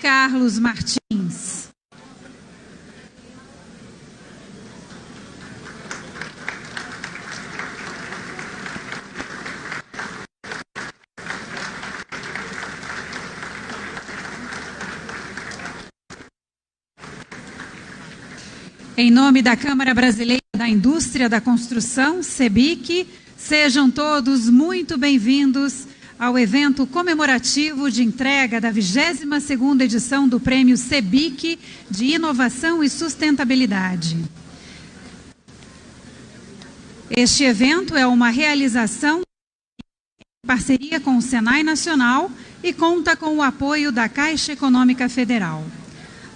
Carlos Martins. Em nome da Câmara Brasileira da Indústria da Construção, CEBIC, sejam todos muito bem-vindos ao evento comemorativo de entrega da 22ª edição do Prêmio CEBIC de Inovação e Sustentabilidade. Este evento é uma realização em parceria com o Senai Nacional e conta com o apoio da Caixa Econômica Federal.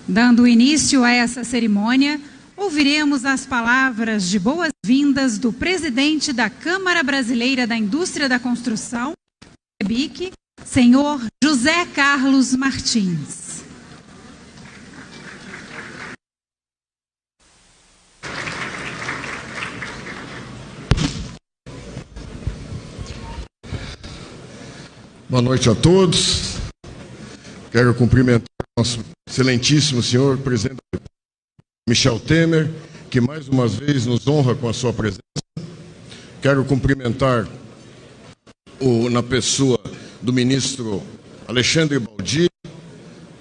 Dando início a essa cerimônia, ouviremos as palavras de boas-vindas do presidente da Câmara Brasileira da Indústria da Construção, CEBIC, senhor José Carlos Martins. Boa noite a todos. Quero cumprimentar o nosso excelentíssimo senhor presidente Michel Temer, que mais uma vez nos honra com a sua presença. Quero cumprimentar na pessoa do ministro Alexandre Baldi,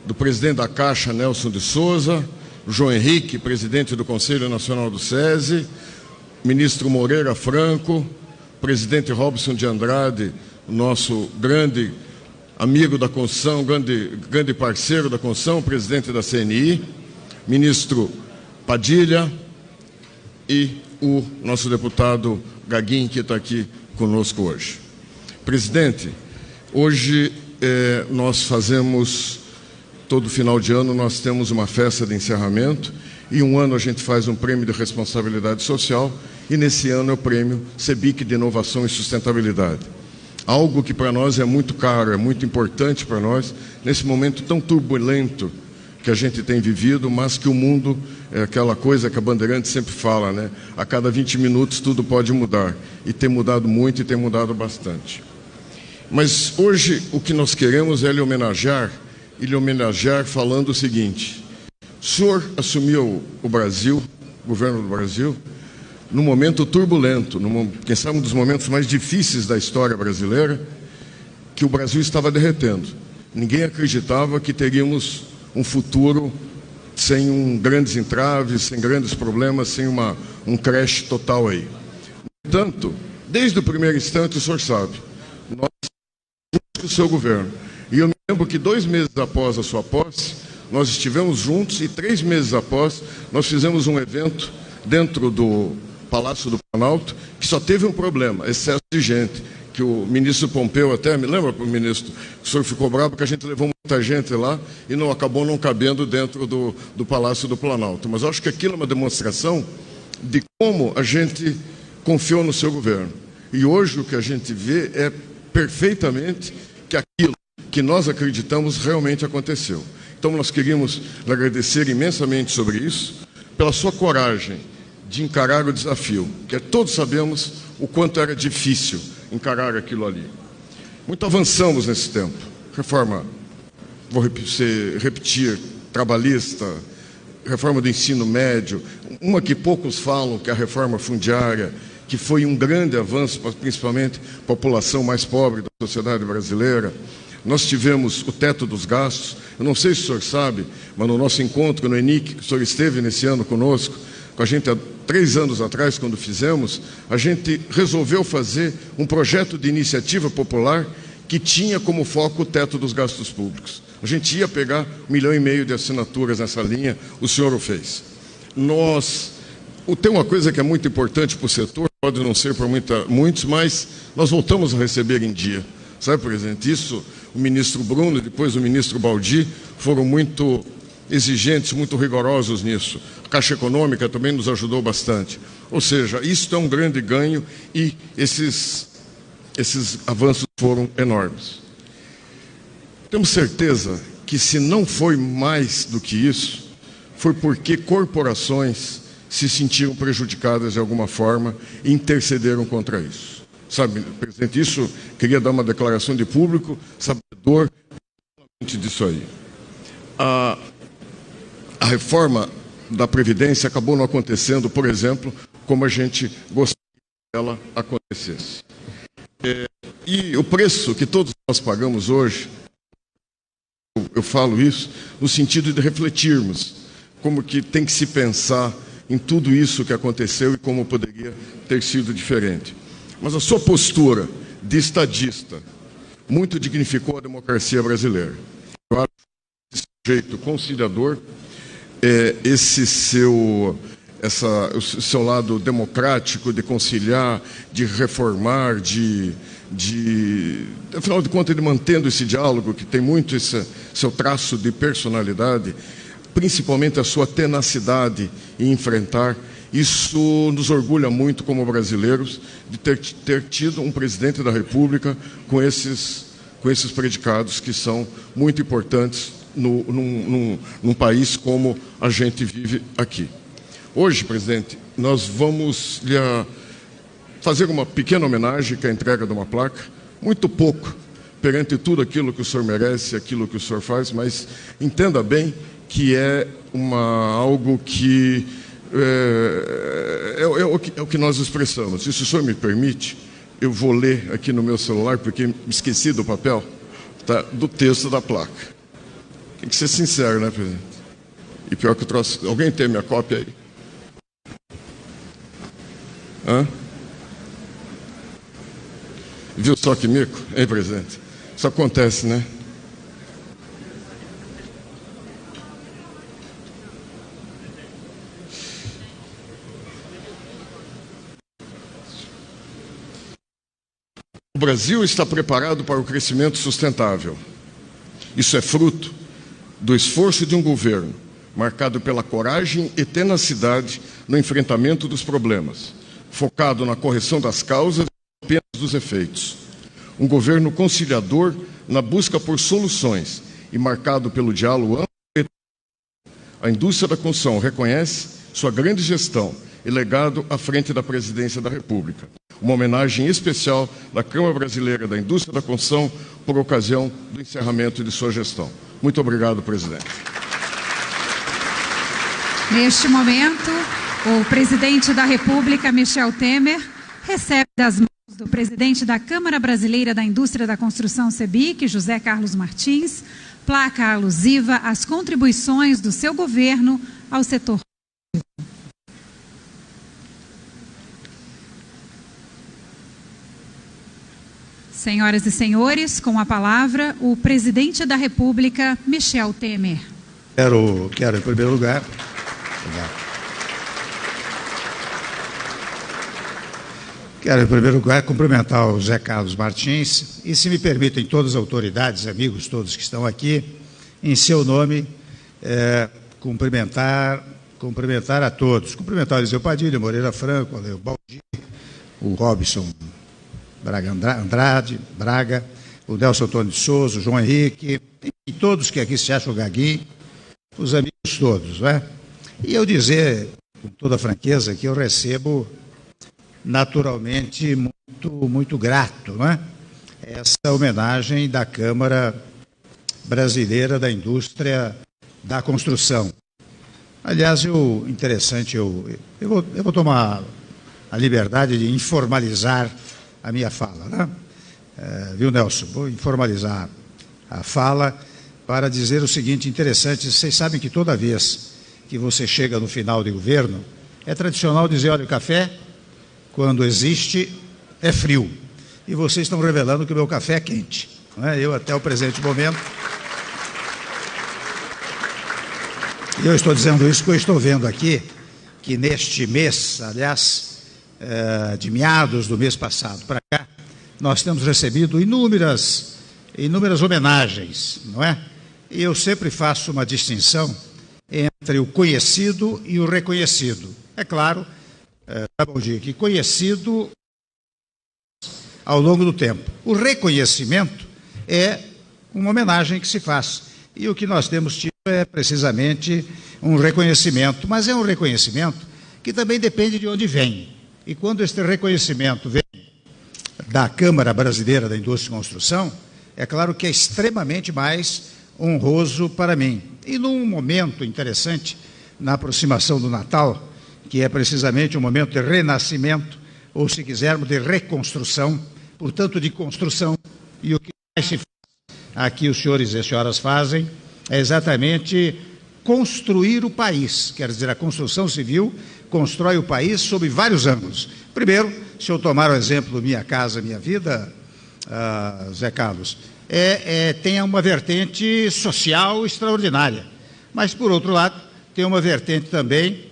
do presidente da Caixa, Nelson de Souza, João Henrique, presidente do Conselho Nacional do SESI, ministro Moreira Franco, presidente Robson de Andrade, nosso grande amigo da construção, grande parceiro da construção, presidente da CNI, ministro Padilha e o nosso deputado Gaguin, que está aqui conosco hoje. Presidente, hoje nós fazemos, todo final de ano, nós temos uma festa de encerramento e um ano a gente faz um prêmio de responsabilidade social e nesse ano é o prêmio CEBIC de Inovação e Sustentabilidade. Algo que para nós é muito caro, é muito importante para nós, nesse momento tão turbulento que a gente tem vivido, mas que o mundo é aquela coisa que a Bandeirantes sempre fala, né? A cada 20 minutos tudo pode mudar. E tem mudado muito e tem mudado bastante. Mas hoje o que nós queremos é lhe homenagear falando o seguinte: o senhor assumiu o Brasil, o governo do Brasil, num momento turbulento, quem sabe um dos momentos mais difíceis da história brasileira, que o Brasil estava derretendo. Ninguém acreditava que teríamos um futuro sem grandes entraves, sem grandes problemas, sem um crash total aí. No entanto, desde o primeiro instante, o senhor sabe, nós o seu governo. E eu me lembro que 2 meses após a sua posse, nós estivemos juntos e 3 meses após, nós fizemos um evento dentro do Palácio do Planalto, que só teve um problema: excesso de gente. Que o ministro Pompeu até, me lembra, ministro, o senhor ficou bravo porque a gente levou muita gente lá e acabou não cabendo dentro do Palácio do Planalto. Mas eu acho que aquilo é uma demonstração de como a gente confiou no seu governo. E hoje o que a gente vê é perfeitamente que aquilo que nós acreditamos realmente aconteceu. Então nós queríamos lhe agradecer imensamente sobre isso, pela sua coragem de encarar o desafio, que todos sabemos o quanto era difícil encarar aquilo ali. Muito avançamos nesse tempo. Reforma, vou repetir, trabalhista, reforma do ensino médio, uma que poucos falam, que é a reforma fundiária, que foi um grande avanço, principalmente para a população mais pobre da sociedade brasileira. Nós tivemos o teto dos gastos. Eu não sei se o senhor sabe, mas no nosso encontro no ENIC, que o senhor esteve nesse ano conosco, com a gente há 3 anos atrás, quando fizemos, a gente resolveu fazer um projeto de iniciativa popular que tinha como foco o teto dos gastos públicos. A gente ia pegar 1,5 milhão de assinaturas nessa linha, o senhor o fez. Tem uma coisa que é muito importante para o setor, pode não ser para muitos, mas nós voltamos a receber em dia. Sabe, presidente, isso o ministro Bruno e depois o ministro Baldi foram muito exigentes, muito rigorosos nisso. A Caixa Econômica também nos ajudou bastante. Ou seja, isso é um grande ganho e esses avanços foram enormes. Temos certeza que se não foi mais do que isso, foi porque corporações se sentiram prejudicadas de alguma forma e intercederam contra isso. Sabe, presidente, isso, queria dar uma declaração de público, sabedor disso aí. a reforma da Previdência acabou não acontecendo, por exemplo, como a gente gostaria que ela acontecesse. E o preço que todos nós pagamos hoje, eu falo isso no sentido de refletirmos como que tem que se pensar em tudo isso que aconteceu e como poderia ter sido diferente. Mas a sua postura de estadista muito dignificou a democracia brasileira. Eu acho que esse jeito conciliador, esse seu lado democrático de conciliar, de reformar, afinal de contas, ele mantendo esse diálogo, que tem muito esse seu traço de personalidade, principalmente a sua tenacidade em enfrentar, isso nos orgulha muito como brasileiros de ter tido um presidente da República com esses predicados que são muito importantes num país como a gente vive aqui. Hoje, presidente, nós vamos lhe fazer uma pequena homenagem, que é a entrega de uma placa, muito pouco perante tudo aquilo que o senhor merece, aquilo que o senhor faz, mas entenda bem que é algo que é o que nós expressamos. E se o senhor me permite, eu vou ler aqui no meu celular, porque me esqueci do papel, tá, do texto da placa. Tem que ser sincero, né, presidente? E pior que eu trouxe... Alguém tem minha cópia aí? Hã? Viu só que mico, hein, presidente? Isso acontece, né? O Brasil está preparado para o crescimento sustentável. Isso é fruto do esforço de um governo marcado pela coragem e tenacidade no enfrentamento dos problemas, focado na correção das causas e apenas dos efeitos. Um governo conciliador na busca por soluções e marcado pelo diálogo amplo. A indústria da construção reconhece sua grande gestão e legado à frente da Presidência da República. Uma homenagem especial da Câmara Brasileira da Indústria da Construção por ocasião do encerramento de sua gestão. Muito obrigado, presidente. Neste momento, o presidente da República, Michel Temer, recebe das mãos do presidente da Câmara Brasileira da Indústria da Construção, CEBIC, José Carlos Martins, placa alusiva às contribuições do seu governo ao setor. Senhoras e senhores, com a palavra, o presidente da República, Michel Temer. Quero em primeiro lugar... Quero, em primeiro lugar, cumprimentar o José Carlos Martins e, se me permitem, todas as autoridades, amigos todos que estão aqui, em seu nome, cumprimentar a todos. Cumprimentar o Eliseu Padilha, Moreira Franco, o Leo Baldi, o Robson Braga, o Nelson Antônio de Souza, o João Henrique, e todos que aqui se acham gaguinho, os amigos todos, não é? E eu dizer, com toda a franqueza, que eu recebo naturalmente muito grato, não é? Essa homenagem da Câmara Brasileira da Indústria da Construção. Aliás, interessante, eu vou tomar a liberdade de informalizar a minha fala, né? Viu, Nelson? Vou informalizar a fala para dizer o seguinte, interessante, vocês sabem que toda vez que você chega no final de governo, é tradicional dizer, olha, o café, quando existe, é frio. E vocês estão revelando que o meu café é quente. Não é? Eu, até o presente momento... E eu estou dizendo isso porque eu estou vendo aqui que neste mês, aliás, de meados do mês passado para cá, nós temos recebido inúmeras homenagens, não é? E eu sempre faço uma distinção entre o conhecido e o reconhecido. É claro, que conhecido ao longo do tempo. O reconhecimento é uma homenagem que se faz. E o que nós temos tido é precisamente um reconhecimento, mas é um reconhecimento que também depende de onde vem. E quando este reconhecimento vem da Câmara Brasileira da Indústria e Construção, é claro que é extremamente mais honroso para mim. E num momento interessante, na aproximação do Natal, que é precisamente um momento de renascimento, ou se quisermos, de reconstrução, portanto, de construção, e o que mais se faz, aqui os senhores e as senhoras fazem, é exatamente construir o país, quer dizer, a construção civil constrói o país sob vários ângulos. Primeiro, se eu tomar o exemplo Minha Casa Minha Vida, Zé Carlos, tem uma vertente social extraordinária, mas, por outro lado, tem uma vertente também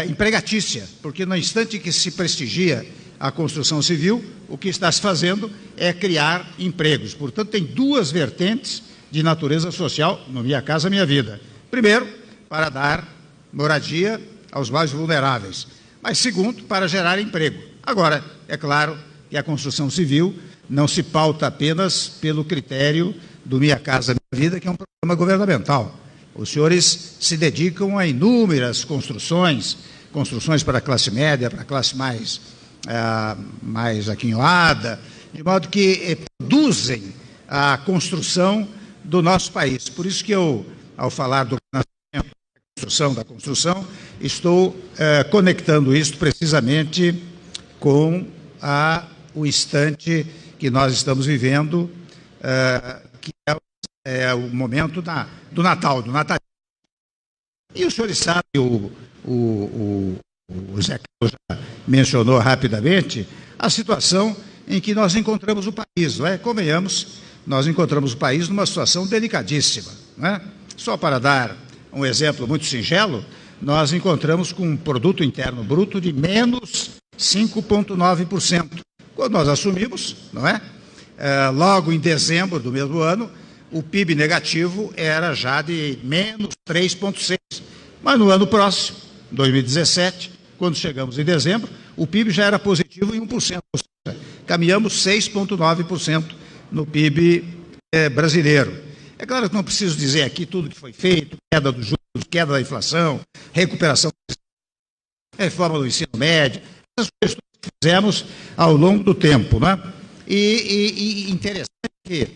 empregatícia, porque no instante que se prestigia a construção civil, o que está se fazendo é criar empregos. Portanto, tem duas vertentes de natureza social no Minha Casa Minha Vida. Primeiro, para dar moradia aos mais vulneráveis, mas segundo, para gerar emprego. Agora, é claro que a construção civil não se pauta apenas pelo critério do Minha Casa Minha Vida, que é um programa governamental. Os senhores se dedicam a inúmeras construções para a classe média, para a classe mais aquinhoada, de modo que produzem a construção do nosso país. Por isso que eu, ao falar do renascimento, da construção, estou conectando isso precisamente com o instante que nós estamos vivendo, que é o momento do Natal, do Natal. E os senhores sabem, o Zé Carlos já mencionou rapidamente, a situação em que nós encontramos o país, não é? Convenhamos, nós encontramos o país numa situação delicadíssima, não é? Só para dar um exemplo muito singelo, nós encontramos com um produto interno bruto de menos 5,9%. Quando nós assumimos, não é? Logo em dezembro do mesmo ano, o PIB negativo era já de menos 3,6%. Mas no ano próximo, 2017, quando chegamos em dezembro, o PIB já era positivo em 1%, ou seja, caminhamos 6,9% no PIB brasileiro. É claro que não preciso dizer aqui tudo que foi feito, queda dos juros, queda da inflação, recuperação, reforma do ensino médio, essas questões que fizemos ao longo do tempo, né? E interessante que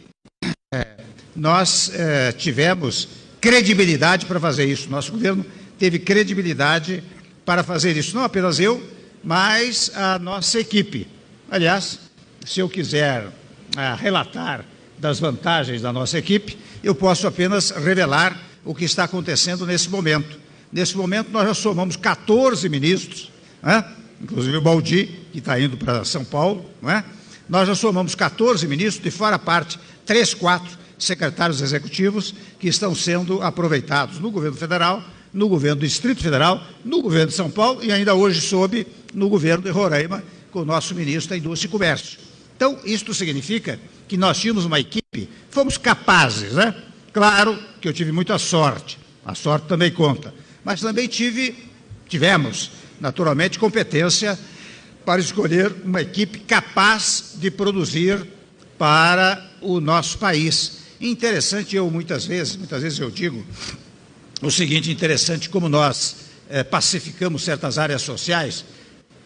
nós tivemos credibilidade para fazer isso. Nosso governo teve credibilidade para fazer isso. Não apenas eu, mas a nossa equipe. Aliás, se eu quiser relatar das vantagens da nossa equipe, eu posso apenas revelar o que está acontecendo nesse momento. Nesse momento, nós já somamos 14 ministros, inclusive o Baldi, que está indo para São Paulo, nós já somamos 14 ministros, de fora a parte, 3, 4 secretários executivos que estão sendo aproveitados no governo federal, no governo do Distrito Federal, no governo de São Paulo e ainda hoje no governo de Roraima, com o nosso ministro da Indústria e Comércio. Então, isto significa que nós tínhamos uma equipe, fomos capazes, né? Claro que eu tive muita sorte, a sorte também conta, mas também tivemos, naturalmente, competência para escolher uma equipe capaz de produzir para o nosso país. Interessante, muitas vezes eu digo o seguinte, interessante como nós pacificamos certas áreas sociais.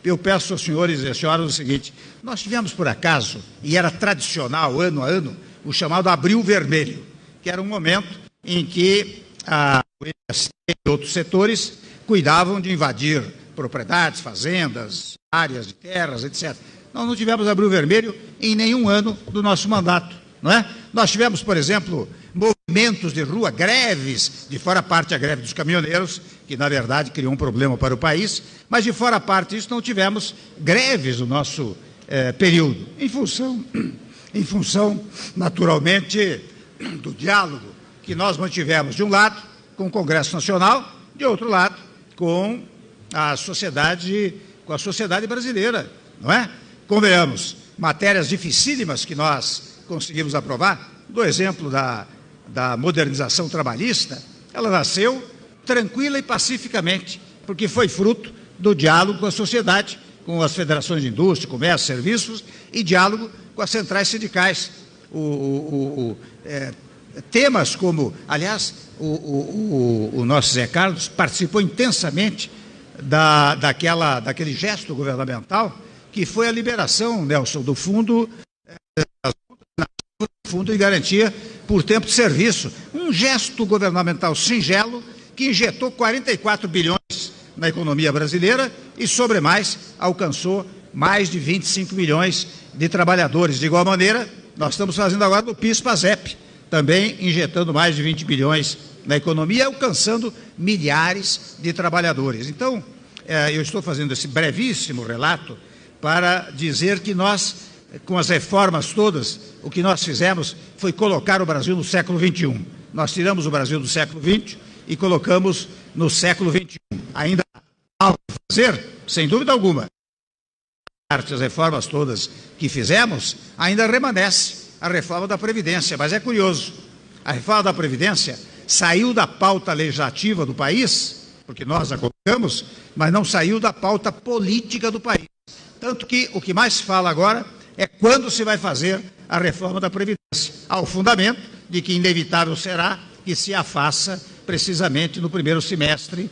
Eu peço aos senhores e às senhoras o seguinte, nós tivemos por acaso, e era tradicional ano a ano, o chamado Abril Vermelho, que era um momento em que o INSS e outros setores cuidavam de invadir propriedades, fazendas, áreas de terras, etc. Nós não tivemos Abril Vermelho em nenhum ano do nosso mandato, não é? Nós tivemos, por exemplo, movimentos de rua, greves, de fora a parte a greve dos caminhoneiros, que na verdade criou um problema para o país, mas de fora a parte disso não tivemos greves no nosso período, em função, naturalmente, do diálogo que nós mantivemos, de um lado, com o Congresso Nacional, de outro lado, com a sociedade brasileira, não é? Convenhamos, matérias dificílimas que nós conseguimos aprovar, do exemplo da modernização trabalhista, ela nasceu tranquila e pacificamente, porque foi fruto do diálogo com a sociedade, com as federações de indústria, comércio, serviços e diálogo com as centrais sindicais. Temas como, aliás, o nosso Zé Carlos participou intensamente daquele gesto governamental que foi a liberação, Nelson, do fundo de garantia por tempo de serviço. Um gesto governamental singelo que injetou 44 bilhões na economia brasileira e, sobre mais, alcançou mais de 25 milhões de trabalhadores. De igual maneira, nós estamos fazendo agora no PIS/PASEP, também injetando mais de 20 bilhões na economia, alcançando milhares de trabalhadores. Então, eu estou fazendo esse brevíssimo relato para dizer que nós, com as reformas todas, o que nós fizemos foi colocar o Brasil no século XXI. Nós tiramos o Brasil do século XX e colocamos no século XXI. Ainda há algo a fazer, sem dúvida alguma. As reformas todas que fizemos, ainda remanesce a reforma da Previdência. Mas é curioso, a reforma da Previdência saiu da pauta legislativa do país, porque nós a colocamos, mas não saiu da pauta política do país. Tanto que o que mais se fala agora é quando se vai fazer a reforma da Previdência, ao fundamento de que inevitável será que se a faça precisamente no primeiro semestre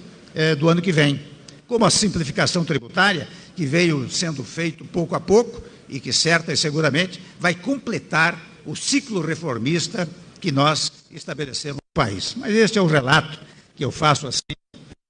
do ano que vem. Como a simplificação tributária, que veio sendo feito pouco a pouco e que certa e seguramente vai completar o ciclo reformista que nós estabelecemos no país. Mas este é o relato que eu faço assim,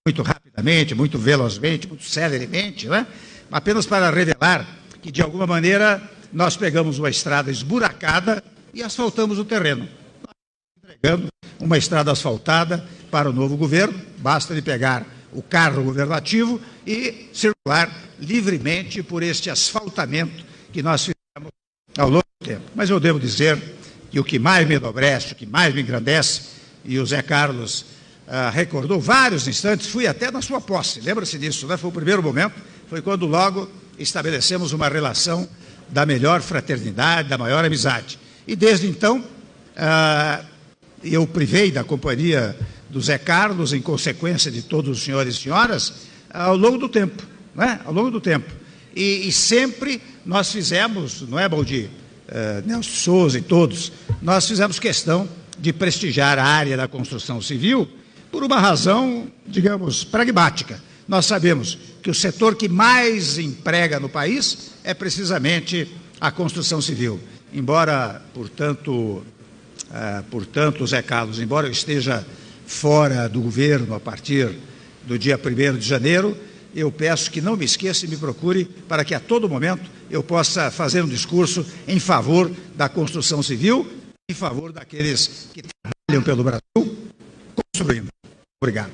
muito rapidamente, muito velozmente, muito celeremente, né? Apenas para revelar que, de alguma maneira, nós pegamos uma estrada esburacada e asfaltamos o terreno. Nós estamos entregando uma estrada asfaltada para o novo governo, basta ele pegar o carro governativo e circular livremente por este asfaltamento que nós fizemos ao longo do tempo. Mas eu devo dizer que o que mais me enobrece, o que mais me engrandece, e o Zé Carlos recordou vários instantes, fui até na sua posse, lembra-se disso, né? Foi o primeiro momento, foi quando logo estabelecemos uma relação da melhor fraternidade, da maior amizade. E desde então, eu privei da companhia do Zé Carlos, em consequência de todos os senhores e senhoras, ao longo do tempo, né? Ao longo do tempo. E sempre nós fizemos, não é, Baldi, Nelson Souza e todos, nós fizemos questão de prestigiar a área da construção civil por uma razão, digamos, pragmática. Nós sabemos que o setor que mais emprega no país é precisamente a construção civil. Embora, portanto, Zé Carlos, embora eu esteja fora do governo a partir do dia 1º de janeiro, eu peço que não me esqueça e me procure para que a todo momento eu possa fazer um discurso em favor da construção civil, em favor daqueles que trabalham pelo Brasil, construindo. Obrigado.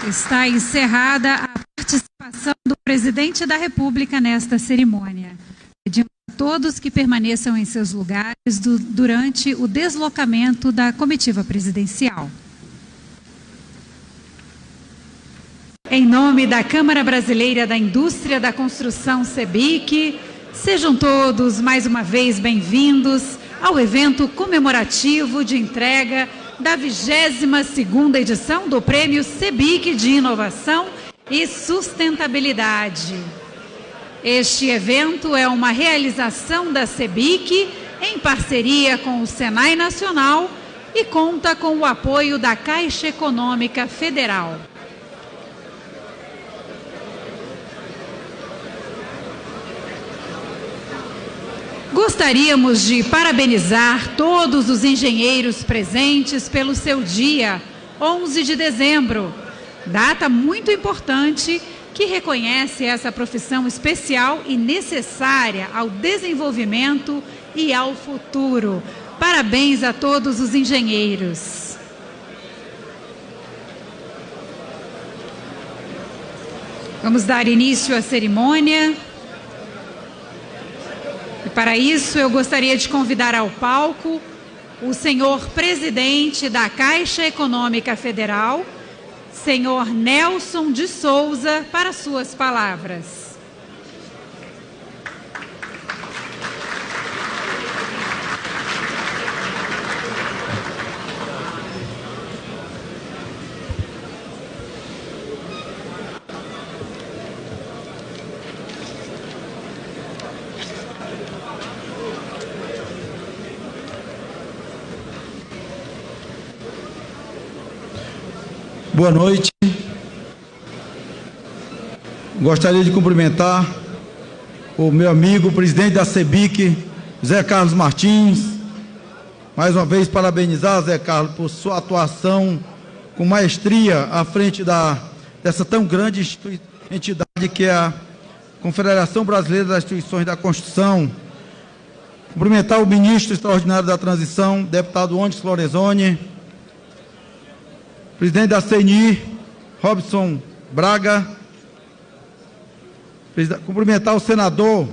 Está encerrada a participação do presidente da República nesta cerimônia. Pedimos a todos que permaneçam em seus lugares durante o deslocamento da comitiva presidencial. Em nome da Câmara Brasileira da Indústria da Construção, CEBIC, sejam todos mais uma vez bem-vindos ao evento comemorativo de entrega da 22ª edição do Prêmio CEBIC de Inovação e Sustentabilidade. Este evento é uma realização da CEBIC em parceria com o Senai Nacional e conta com o apoio da Caixa Econômica Federal. Gostaríamos de parabenizar todos os engenheiros presentes pelo seu dia, 11 de dezembro, data muito importante que reconhece essa profissão especial e necessária ao desenvolvimento e ao futuro. Parabéns a todos os engenheiros. Vamos dar início à cerimônia. E para isso eu gostaria de convidar ao palco o senhor presidente da Caixa Econômica Federal, senhor Nelson de Souza, para suas palavras. Boa noite. Gostaria de cumprimentar o meu amigo, presidente da CEBIC, Zé Carlos Martins. Mais uma vez, parabenizar, Zé Carlos, por sua atuação com maestria à frente dessa tão grande entidade que é a Confederação Brasileira das Instituições da Constituição. Cumprimentar o ministro extraordinário da Transição, deputado Ondes Lorenzoni, presidente da CNI, Robson Braga, cumprimentar o senador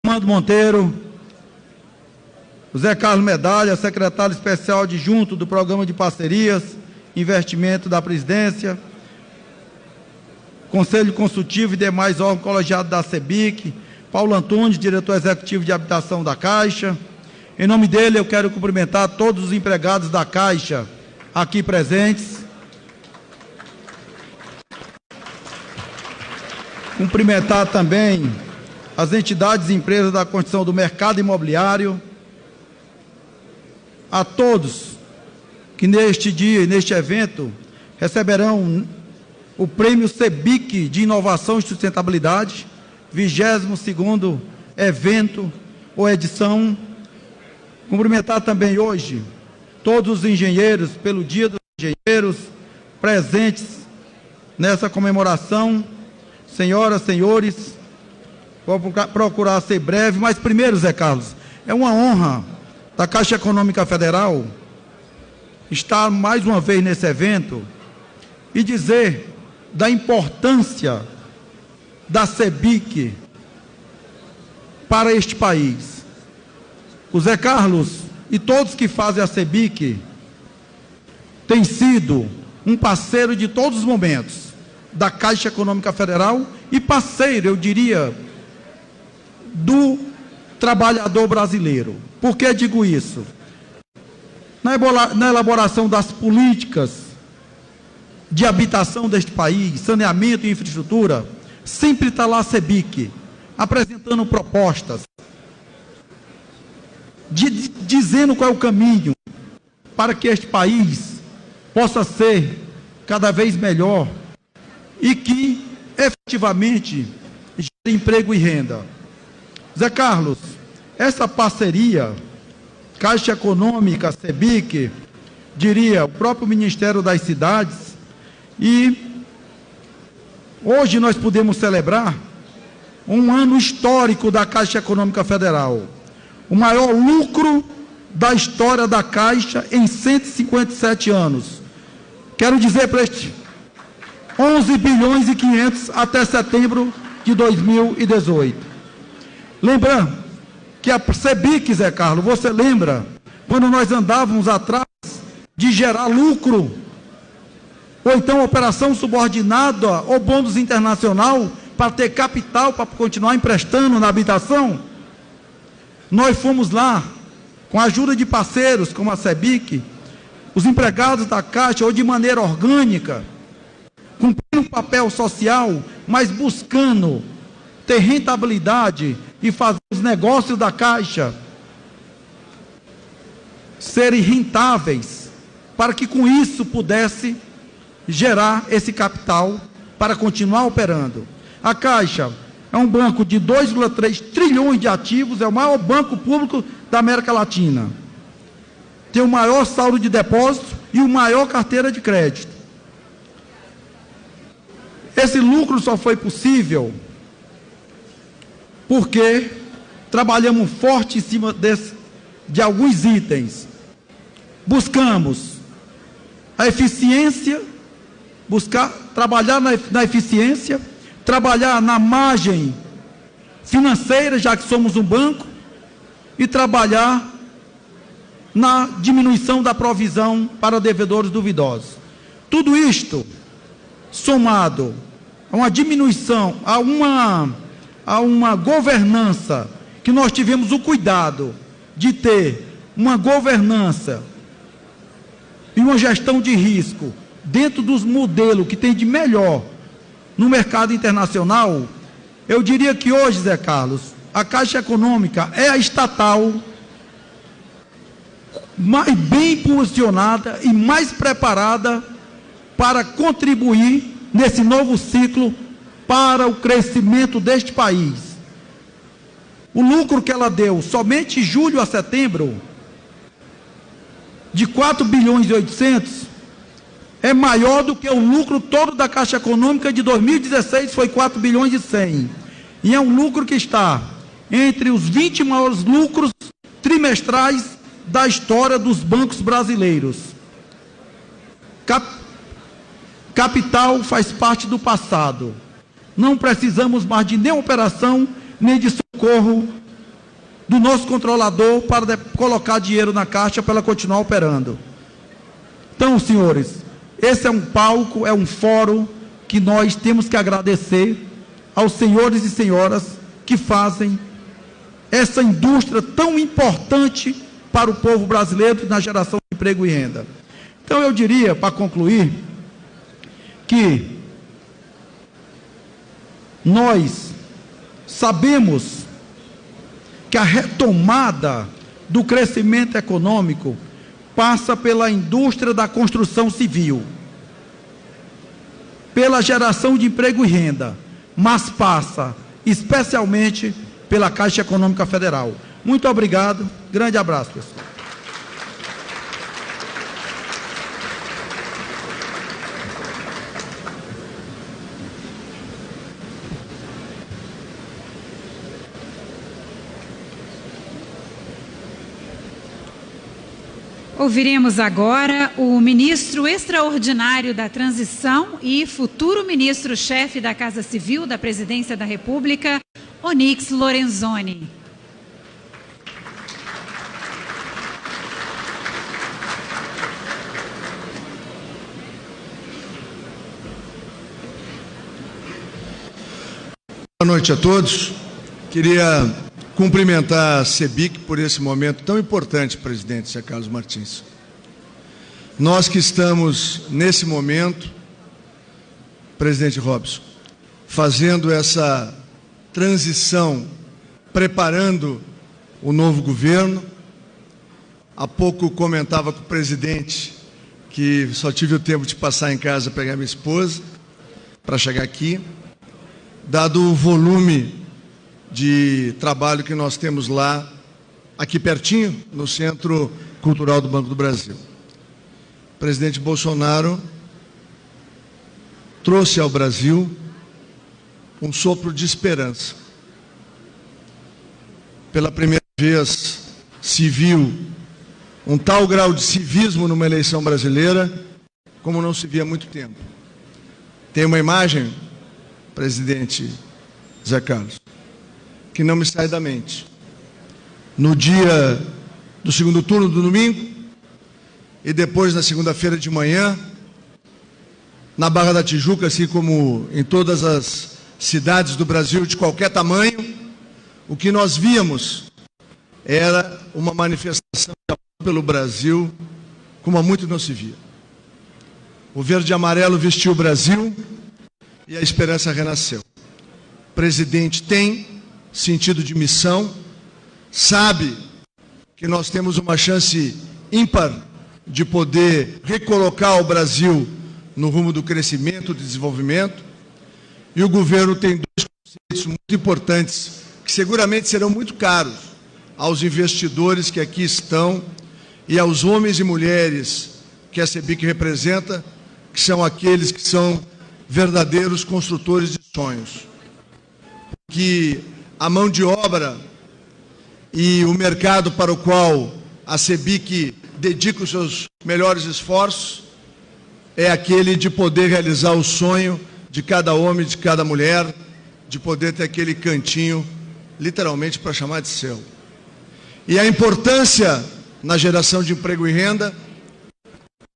Armando Monteiro, o Zé Carlos Medalha, secretário especial adjunto do Programa de Parcerias e Investimento da Presidência, Conselho Consultivo e demais órgãos colegiados da CEBIC, Paulo Antunes, diretor executivo de habitação da Caixa. Em nome dele, eu quero cumprimentar todos os empregados da Caixa aqui presentes. Cumprimentar também as entidades e empresas da Constituição do Mercado Imobiliário, a todos que neste dia e neste evento receberão o Prêmio CEBIC de Inovação e Sustentabilidade, 22º evento ou edição. Cumprimentar também hoje todos os engenheiros, pelo Dia dos Engenheiros, presentes nessa comemoração. Senhoras, senhores, vou procurar ser breve, mas primeiro, Zé Carlos, é uma honra da Caixa Econômica Federal estar mais uma vez nesse evento e dizer da importância da CEBIC para este país. O Zé Carlos e todos que fazem a CEBIC têm sido um parceiro de todos os momentos da Caixa Econômica Federal e parceiro, eu diria, do trabalhador brasileiro. Por que digo isso? Na elaboração das políticas de habitação deste país, saneamento e infraestrutura, sempre está lá a CEBIC, apresentando propostas, dizendo qual é o caminho para que este país possa ser cada vez melhor e que, efetivamente, gere emprego e renda. Zé Carlos, essa parceria, Caixa Econômica, CEBIC, diria, o próprio Ministério das Cidades, e hoje nós podemos celebrar um ano histórico da Caixa Econômica Federal, o maior lucro da história da Caixa em 157 anos. Quero dizer para este 11 bilhões e 500 até setembro de 2018. Lembrando que a CEBIC, Zé Carlos, você lembra quando nós andávamos atrás de gerar lucro, ou então operação subordinada ou bônus internacional para ter capital para continuar emprestando na habitação? Nós fomos lá, com a ajuda de parceiros como a CEBIC, os empregados da Caixa, ou de maneira orgânica, cumprindo um papel social, mas buscando ter rentabilidade e fazer os negócios da Caixa serem rentáveis, para que com isso pudesse gerar esse capital para continuar operando. A Caixa é um banco de 2,3 trilhões de ativos, é o maior banco público da América Latina. Tem o maior saldo de depósito e o maior carteira de crédito. Esse lucro só foi possível porque trabalhamos forte em cima de alguns itens. Buscamos a eficiência, trabalhar na eficiência, trabalhar na margem financeira, já que somos um banco, e trabalhar na diminuição da provisão para devedores duvidosos. Tudo isto somado a uma diminuição, a uma governança, que nós tivemos o cuidado de ter uma governança e uma gestão de risco dentro dos modelos que tem de melhor no mercado internacional. Eu diria que hoje, Zé Carlos, a Caixa Econômica é a estatal mais bem posicionada e mais preparada para contribuir nesse novo ciclo para o crescimento deste país. O lucro que ela deu somente de julho a setembro, de 4 bilhões e 800, é maior do que o lucro todo da Caixa Econômica de 2016, foi 4 bilhões e 100. E é um lucro que está entre os 20 maiores lucros trimestrais da história dos bancos brasileiros. Capital faz parte do passado. Não precisamos mais de nenhuma operação, nem de socorro do nosso controlador para colocar dinheiro na Caixa para ela continuar operando. Então, senhores, esse é um palco, é um fórum que nós temos que agradecer aos senhores e senhoras que fazem essa indústria tão importante para o povo brasileiro na geração de emprego e renda. Então, eu diria, para concluir, que nós sabemos que a retomada do crescimento econômico passa pela indústria da construção civil, pela geração de emprego e renda, mas passa especialmente pela Caixa Econômica Federal. Muito obrigado, grande abraço, pessoal. Ouviremos agora o ministro extraordinário da Transição e futuro ministro-chefe da Casa Civil da Presidência da República, Onyx Lorenzoni. Boa noite a todos. Queria cumprimentar a CEBIC por esse momento tão importante, presidente Zé Carlos Martins. Nós que estamos, nesse momento, presidente Robson, fazendo essa transição, preparando o novo governo. Há pouco comentava com o presidente que só tive o tempo de passar em casa, pegar minha esposa, para chegar aqui. Dado o volume de trabalho que nós temos lá, aqui pertinho, no Centro Cultural do Banco do Brasil. O presidente Bolsonaro trouxe ao Brasil um sopro de esperança. Pela primeira vez se viu um tal grau de civismo numa eleição brasileira como não se via há muito tempo. Tem uma imagem, presidente Zé Carlos, que não me sai da mente. No dia do segundo turno do domingo e depois na segunda-feira de manhã, na Barra da Tijuca, assim como em todas as cidades do Brasil de qualquer tamanho, o que nós víamos era uma manifestação de amor pelo Brasil como há muito não se via. O verde e amarelo vestiu o Brasil e a esperança renasceu. O presidente tem sentido de missão, sabe que nós temos uma chance ímpar de poder recolocar o Brasil no rumo do crescimento, do desenvolvimento, e o governo tem dois conceitos muito importantes, que seguramente serão muito caros aos investidores que aqui estão e aos homens e mulheres que a CEBIC representa, que são aqueles que são verdadeiros construtores de sonhos. Que a mão de obra e o mercado para o qual a CEBIC dedica os seus melhores esforços é aquele de poder realizar o sonho de cada homem, de cada mulher, de poder ter aquele cantinho, literalmente, para chamar de seu. E a importância na geração de emprego e renda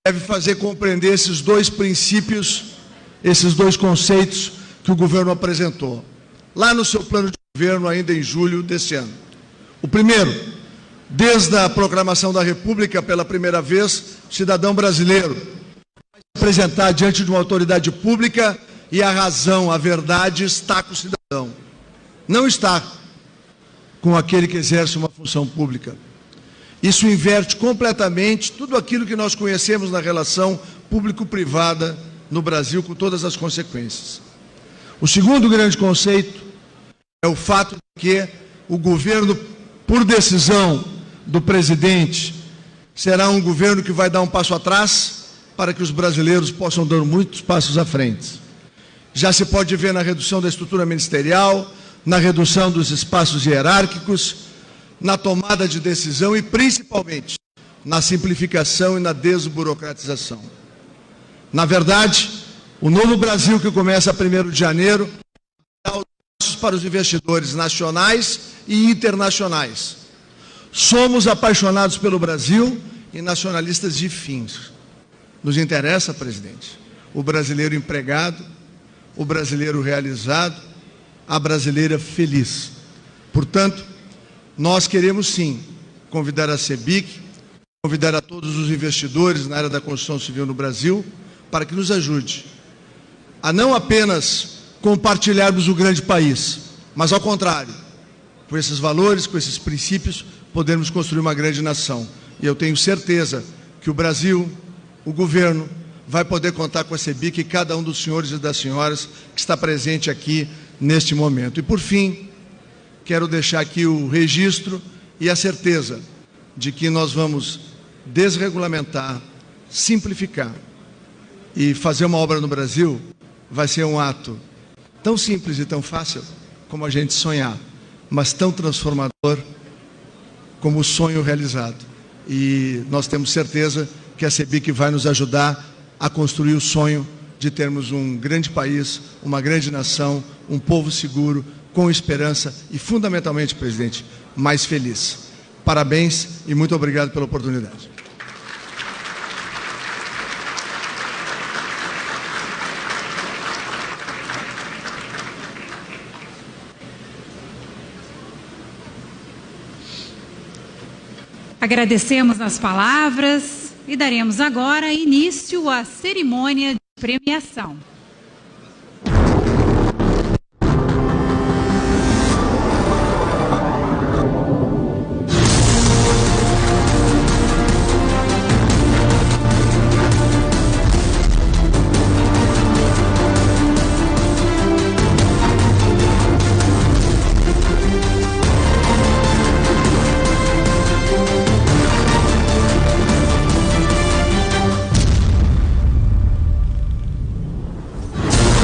deve fazer compreender esses dois princípios, esses dois conceitos que o governo apresentou lá no seu plano de governo, ainda em julho deste ano. O primeiro, desde a proclamação da República, pela primeira vez, o cidadão brasileiro vai se apresentar diante de uma autoridade pública e a razão, a verdade está com o cidadão. Não está com aquele que exerce uma função pública. Isso inverte completamente tudo aquilo que nós conhecemos na relação público-privada no Brasil, com todas as consequências. O segundo grande conceito é o fato de que o governo, por decisão do presidente, será um governo que vai dar um passo atrás para que os brasileiros possam dar muitos passos à frente. Já se pode ver na redução da estrutura ministerial, na redução dos espaços hierárquicos, na tomada de decisão e, principalmente, na simplificação e na desburocratização. Na verdade, o novo Brasil, que começa a 1º de janeiro, dá os passos para os investidores nacionais e internacionais. Somos apaixonados pelo Brasil e nacionalistas de fins. Nos interessa, presidente, o brasileiro empregado, o brasileiro realizado, a brasileira feliz. Portanto, nós queremos sim convidar a CEBIC, convidar a todos os investidores na área da construção civil no Brasil, para que nos ajude a não apenas compartilharmos o grande país, mas ao contrário, com esses valores, com esses princípios, podermos construir uma grande nação. E eu tenho certeza que o Brasil, o governo, vai poder contar com a CEBIC e cada um dos senhores e das senhoras que está presente aqui neste momento. E por fim, quero deixar aqui o registro e a certeza de que nós vamos desregulamentar, simplificar e fazer uma obra no Brasil vai ser um ato tão simples e tão fácil como a gente sonhar, mas tão transformador como o sonho realizado. E nós temos certeza que a CEBIC vai nos ajudar a construir o sonho de termos um grande país, uma grande nação, um povo seguro, com esperança e, fundamentalmente, presidente, mais feliz. Parabéns e muito obrigado pela oportunidade. Agradecemos as palavras e daremos agora início à cerimônia de premiação.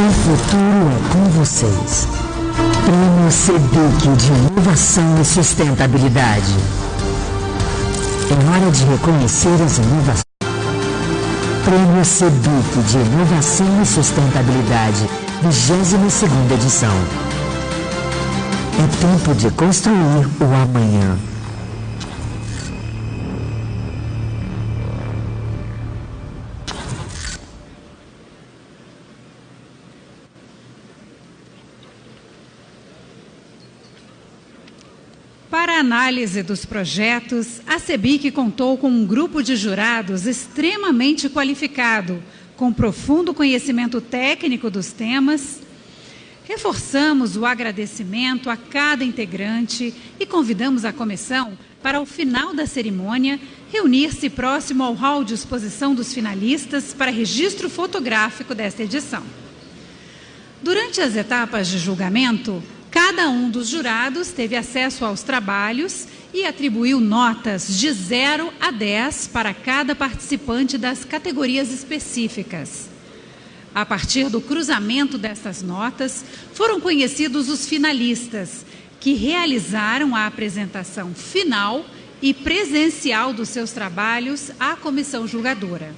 O futuro é com vocês. Prêmio CEBIC de Inovação e Sustentabilidade. É hora de reconhecer as inovações. Prêmio CEBIC de Inovação e Sustentabilidade, 22ª edição. É tempo de construir o amanhã. Para a análise dos projetos, a CEBIC contou com um grupo de jurados extremamente qualificado, com profundo conhecimento técnico dos temas. Reforçamos o agradecimento a cada integrante e convidamos a comissão para, ao final da cerimônia, reunir-se próximo ao hall de exposição dos finalistas para registro fotográfico desta edição. Durante as etapas de julgamento, cada um dos jurados teve acesso aos trabalhos e atribuiu notas de 0 a 10 para cada participante das categorias específicas. A partir do cruzamento dessas notas, foram conhecidos os finalistas, que realizaram a apresentação final e presencial dos seus trabalhos à comissão julgadora.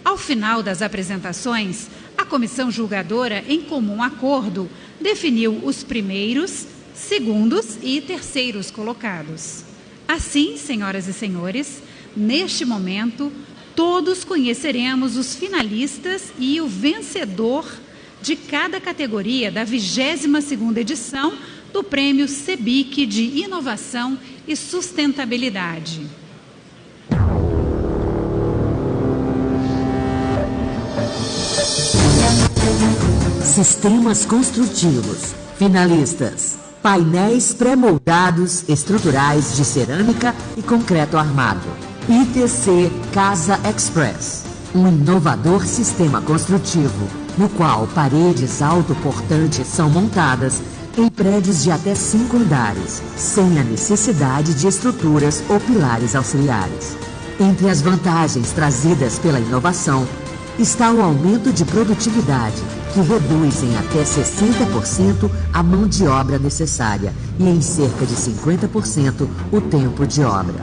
Ao final das apresentações, a comissão julgadora, em comum acordo, definiu os primeiros, segundos e terceiros colocados. Assim, senhoras e senhores, neste momento, todos conheceremos os finalistas e o vencedor de cada categoria da 22ª edição do Prêmio CEBIC de Inovação e Sustentabilidade. Sistemas construtivos. Finalistas: painéis pré-moldados estruturais de cerâmica e concreto armado. ITC Casa Express, um inovador sistema construtivo no qual paredes autoportantes são montadas em prédios de até 5 andares, sem a necessidade de estruturas ou pilares auxiliares. Entre as vantagens trazidas pela inovação está o aumento de produtividade, que reduz em até 60% a mão de obra necessária e em cerca de 50% o tempo de obra.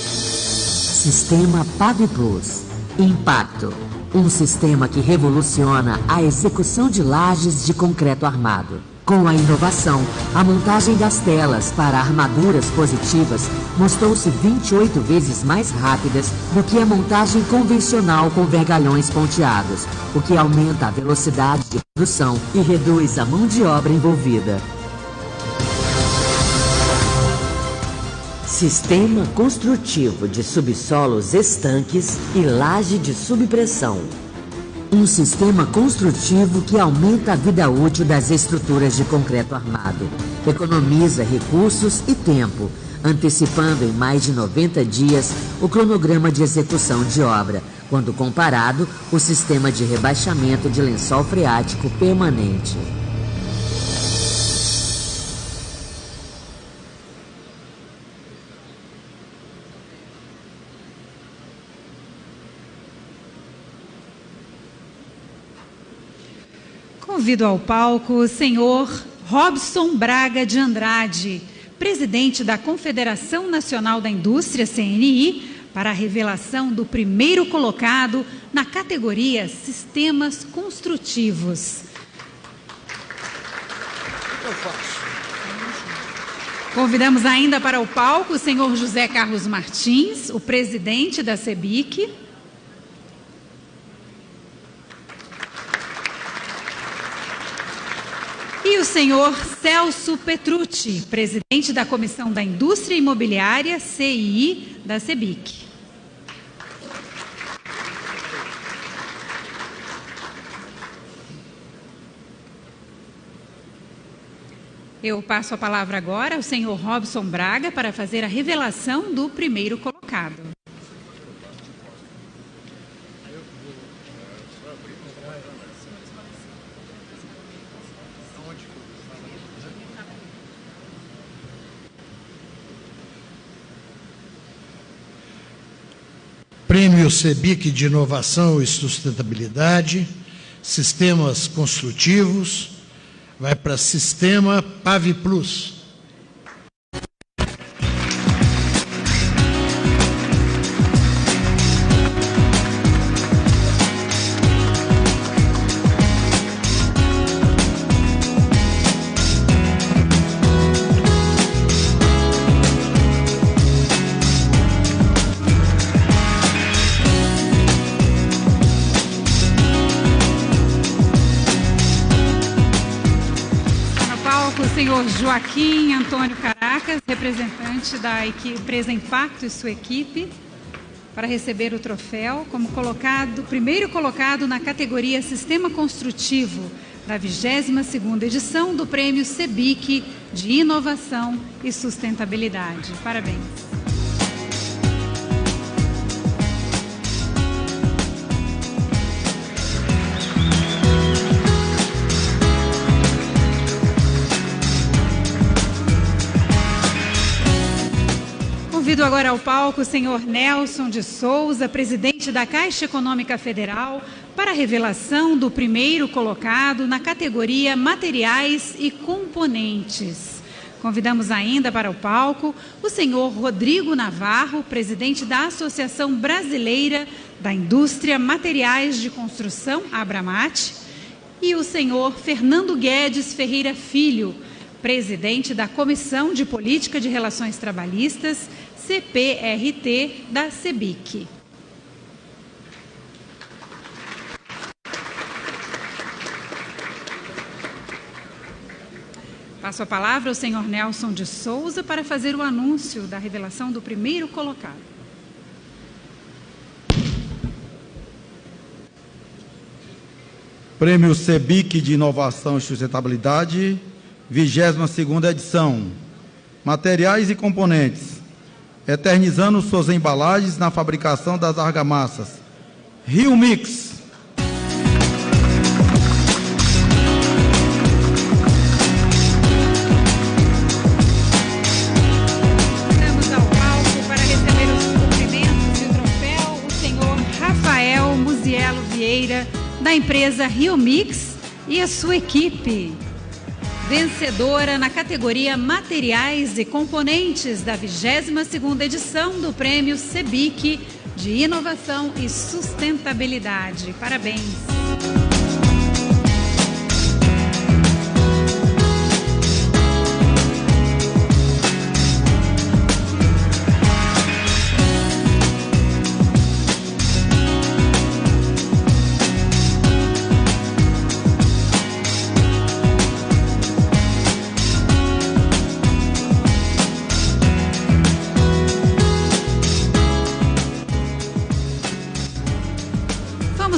Sistema PavPlus. Impacto. Um sistema que revoluciona a execução de lajes de concreto armado. Com a inovação, a montagem das telas para armaduras positivas mostrou-se 28 vezes mais rápidas do que a montagem convencional com vergalhões ponteados, o que aumenta a velocidade de produção e reduz a mão de obra envolvida. Sistema construtivo de subsolos estanques e laje de subpressão. Um sistema construtivo que aumenta a vida útil das estruturas de concreto armado, economiza recursos e tempo, antecipando em mais de 90 dias o cronograma de execução de obra, quando comparado o sistema de rebaixamento de lençol freático permanente. Convido ao palco o senhor Robson Braga de Andrade, presidente da Confederação Nacional da Indústria, CNI, para a revelação do primeiro colocado na categoria Sistemas Construtivos. Convidamos ainda para o palco o senhor José Carlos Martins, o presidente da CEBIC. E o senhor Celso Petrucci, presidente da Comissão da Indústria Imobiliária, CII, da CEBIC. Eu passo a palavra agora ao senhor Robson Braga para fazer a revelação do primeiro colocado. Prêmio CEBIC de Inovação e Sustentabilidade, Sistemas Construtivos, vai para Sistema PavPlus. Senhor Joaquim Antônio Caracas, representante da empresa Impacto e sua equipe, para receber o troféu como primeiro colocado na categoria Sistema Construtivo da 22ª edição do Prêmio CEBIC de Inovação e Sustentabilidade. Parabéns. Convido agora ao palco o senhor Nelson de Souza, presidente da Caixa Econômica Federal, para a revelação do primeiro colocado na categoria Materiais e Componentes. Convidamos ainda para o palco o senhor Rodrigo Navarro, presidente da Associação Brasileira da Indústria Materiais de Construção, Abramat, e o senhor Fernando Guedes Ferreira Filho, presidente da Comissão de Política de Relações Trabalhistas, CPRT, da CEBIC. Passo a palavra ao senhor Nelson de Souza para fazer o anúncio da revelação do primeiro colocado. Prêmio CEBIC de Inovação e Sustentabilidade, 22ª edição. Materiais e componentes, eternizando suas embalagens na fabricação das argamassas. Rio Mix. da empresa Rio Mix e a sua equipe. Vencedora na categoria Materiais e Componentes da 22ª edição do Prêmio CEBIC de Inovação e Sustentabilidade. Parabéns!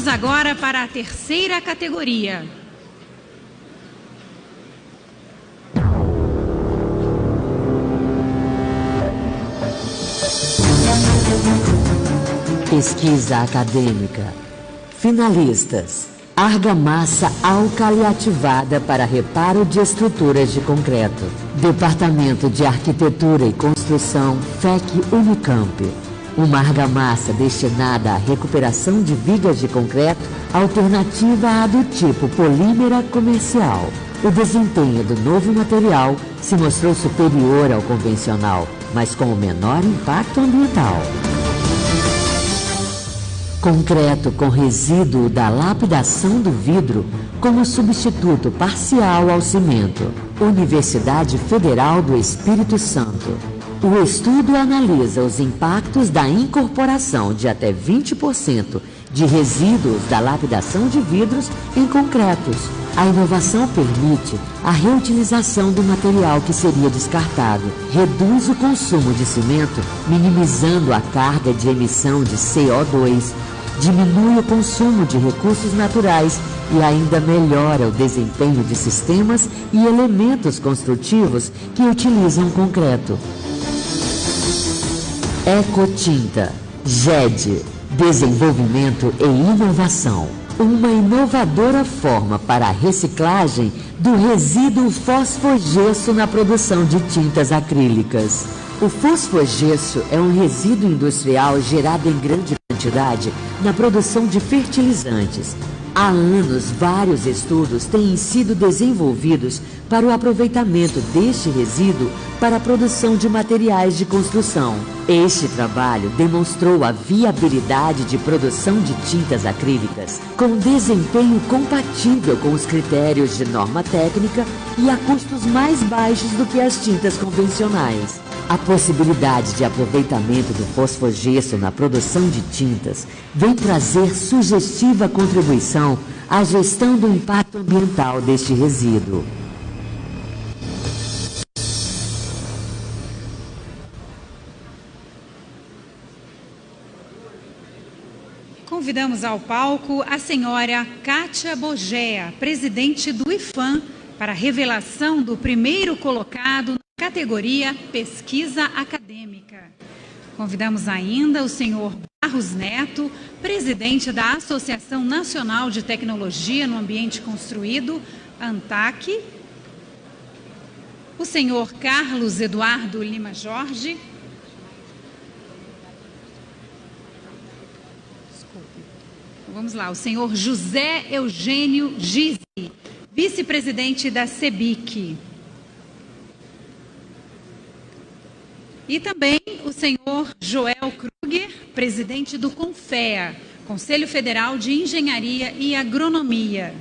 Vamos agora para a terceira categoria. Pesquisa acadêmica. Finalistas: argamassa alcaliativada para reparo de estruturas de concreto. Departamento de Arquitetura e Construção, FEC Unicamp. Uma argamassa destinada à recuperação de vigas de concreto, alternativa à do tipo polímera comercial. O desempenho do novo material se mostrou superior ao convencional, mas com o menor impacto ambiental. Concreto com resíduo da lapidação do vidro como substituto parcial ao cimento. Universidade Federal do Espírito Santo. O estudo analisa os impactos da incorporação de até 20% de resíduos da lapidação de vidros em concretos. A inovação permite a reutilização do material que seria descartado, reduz o consumo de cimento, minimizando a carga de emissão de CO2, diminui o consumo de recursos naturais e ainda melhora o desempenho de sistemas e elementos construtivos que utilizam concreto. Ecotinta, GED, Desenvolvimento e Inovação. Uma inovadora forma para a reciclagem do resíduo fosfogesso na produção de tintas acrílicas. O fosfogesso é um resíduo industrial gerado em grande quantidade na produção de fertilizantes. Há anos, vários estudos têm sido desenvolvidos para o aproveitamento deste resíduo para a produção de materiais de construção. Este trabalho demonstrou a viabilidade de produção de tintas acrílicas com desempenho compatível com os critérios de norma técnica e a custos mais baixos do que as tintas convencionais. A possibilidade de aproveitamento do fosfogesso na produção de tintas vem trazer sugestiva contribuição à gestão do impacto ambiental deste resíduo. Convidamos ao palco a senhora Kátia Bogea, presidente do IFAM, para a revelação do primeiro colocado na categoria Pesquisa Acadêmica. Convidamos ainda o senhor Barros Neto, presidente da Associação Nacional de Tecnologia no Ambiente Construído, ANTAC, o senhor Carlos Eduardo Lima Jorge, vamos lá, o senhor José Eugênio Gizzi, vice-presidente da CEBIC. E também o senhor Joel Kruger, presidente do CONFEA, Conselho Federal de Engenharia e Agronomia.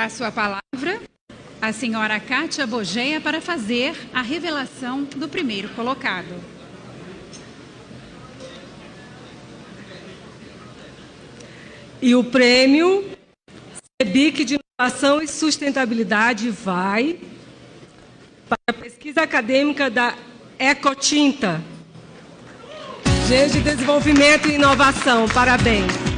Passo a palavra à senhora Kátia Bogea para fazer a revelação do primeiro colocado. E o prêmio CEBIC de Inovação e Sustentabilidade vai para a pesquisa acadêmica da Ecotinta. Engenheiro de Desenvolvimento e Inovação, parabéns.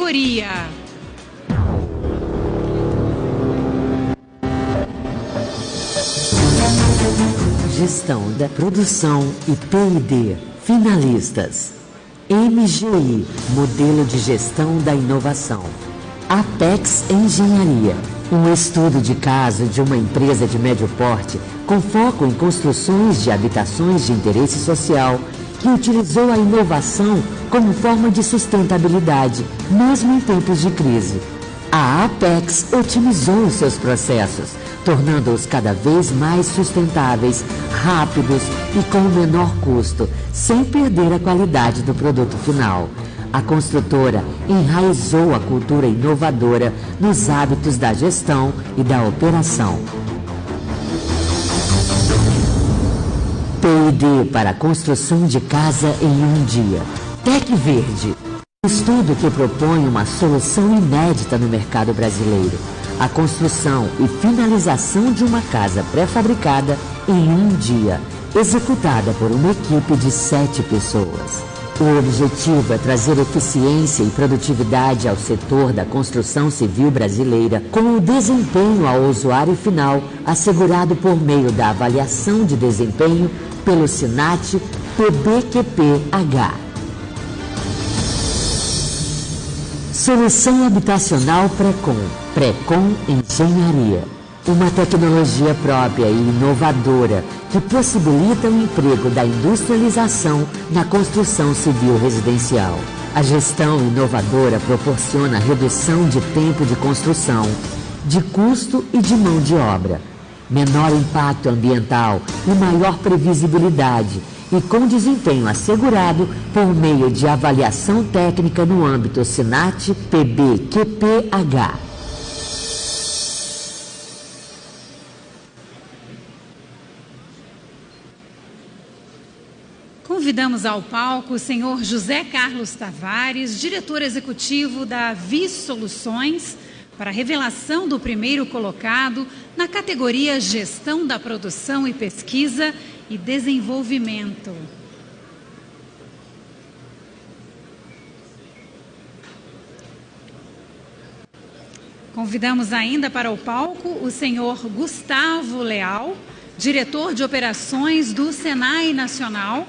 categoria. Gestão da Produção e P&D. Finalistas: MGI, Modelo de Gestão da Inovação. Apex Engenharia, um estudo de caso de uma empresa de médio porte com foco em construções de habitações de interesse social que utilizou a inovação como forma de sustentabilidade, mesmo em tempos de crise. A Apex otimizou os seus processos, tornando-os cada vez mais sustentáveis, rápidos e com o menor custo, sem perder a qualidade do produto final. A construtora enraizou a cultura inovadora nos hábitos da gestão e da operação. P&D para a construção de casa em um dia. Tec Verde, estudo que propõe uma solução inédita no mercado brasileiro. A construção e finalização de uma casa pré-fabricada em um dia, executada por uma equipe de 7 pessoas. O objetivo é trazer eficiência e produtividade ao setor da construção civil brasileira, com o desempenho ao usuário final assegurado por meio da avaliação de desempenho pelo SINAT PBQP-H. Solução Habitacional Precon. Precon Engenharia. Uma tecnologia própria e inovadora que possibilita o emprego da industrialização na construção civil residencial. A gestão inovadora proporciona redução de tempo de construção, de custo e de mão de obra, menor impacto ambiental e maior previsibilidade, e com desempenho assegurado por meio de avaliação técnica no âmbito SINAT PBQP-H. Convidamos ao palco o senhor José Carlos Tavares, diretor executivo da VIS Soluções, para a revelação do primeiro colocado na categoria Gestão da Produção e Pesquisa e Desenvolvimento. Convidamos ainda para o palco o senhor Gustavo Leal, diretor de operações do Senai Nacional.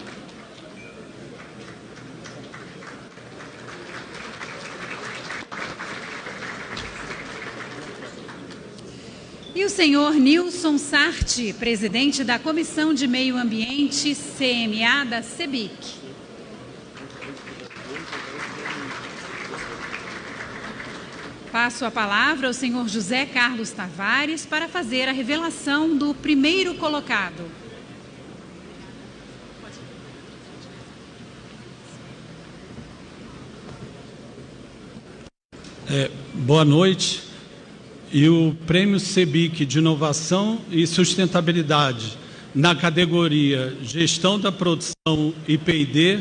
E o senhor Nilson Sarti, presidente da Comissão de Meio Ambiente CMA da CEBIC. Passo a palavra ao senhor José Carlos Tavares para fazer a revelação do primeiro colocado. Boa noite. E o Prêmio CEBIC de Inovação e Sustentabilidade na categoria Gestão da Produção e P&D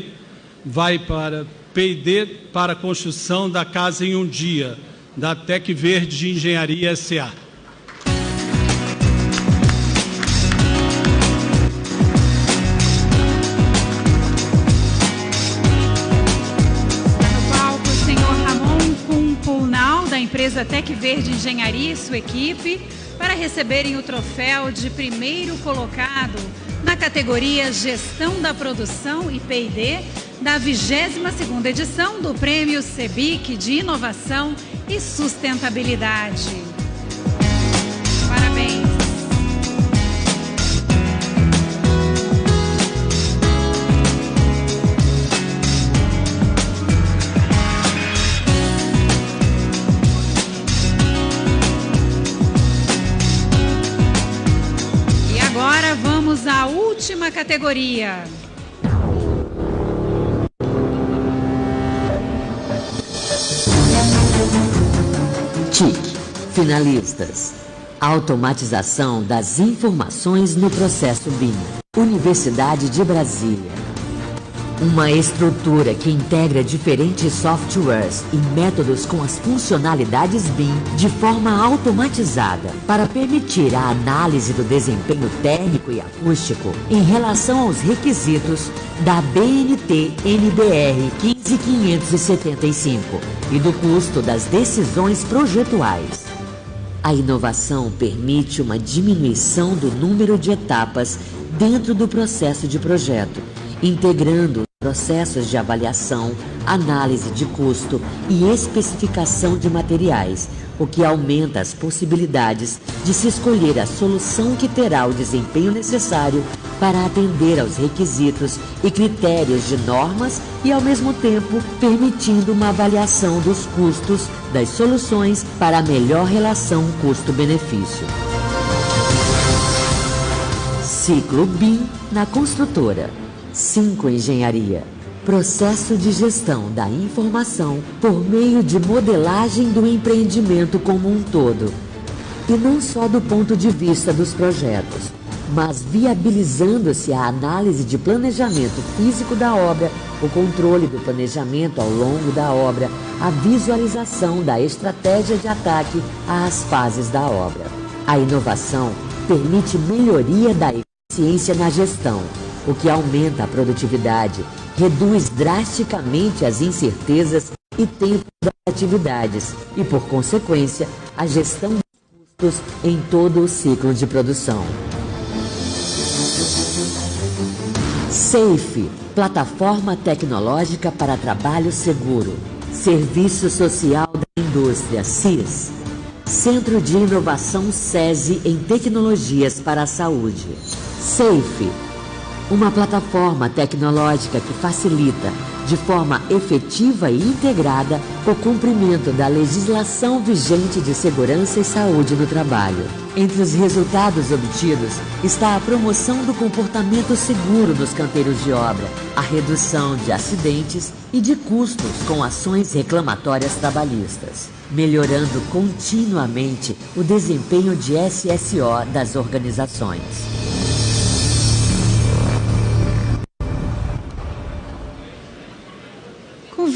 vai para P&D para a construção da casa em um dia, da Tec Verde Engenharia S.A. Empresa Tec Verde Engenharia e sua equipe para receberem o troféu de primeiro colocado na categoria Gestão da Produção e P&D da 22ª edição do Prêmio CEBIC de Inovação e Sustentabilidade. Parabéns! Vamos à última categoria. TIC. Finalistas: Automatização das informações no processo BIM. Universidade de Brasília. Uma estrutura que integra diferentes softwares e métodos com as funcionalidades BIM de forma automatizada para permitir a análise do desempenho térmico e acústico em relação aos requisitos da BNT NBR 15575 e do custo das decisões projetuais. A inovação permite uma diminuição do número de etapas dentro do processo de projeto, integrando processos de avaliação, análise de custo e especificação de materiais, o que aumenta as possibilidades de se escolher a solução que terá o desempenho necessário para atender aos requisitos e critérios de normas e, ao mesmo tempo, permitindo uma avaliação dos custos das soluções para a melhor relação custo-benefício. Ciclo BIM na construtora. 5 Engenharia. Processo de gestão da informação por meio de modelagem do empreendimento como um todo. E não só do ponto de vista dos projetos, mas viabilizando-se a análise de planejamento físico da obra, o controle do planejamento ao longo da obra, a visualização da estratégia de ataque às fases da obra. A inovação permite melhoria da eficiência na gestão, o que aumenta a produtividade, reduz drasticamente as incertezas e tempo das atividades e, por consequência, a gestão dos custos em todo o ciclo de produção. SAFE, Plataforma Tecnológica para Trabalho Seguro. Serviço Social da Indústria, CIS. Centro de Inovação SESI em Tecnologias para a Saúde. SAFE, uma plataforma tecnológica que facilita, de forma efetiva e integrada, o cumprimento da legislação vigente de segurança e saúde no trabalho. Entre os resultados obtidos está a promoção do comportamento seguro nos canteiros de obra, a redução de acidentes e de custos com ações reclamatórias trabalhistas, melhorando continuamente o desempenho de SSO das organizações.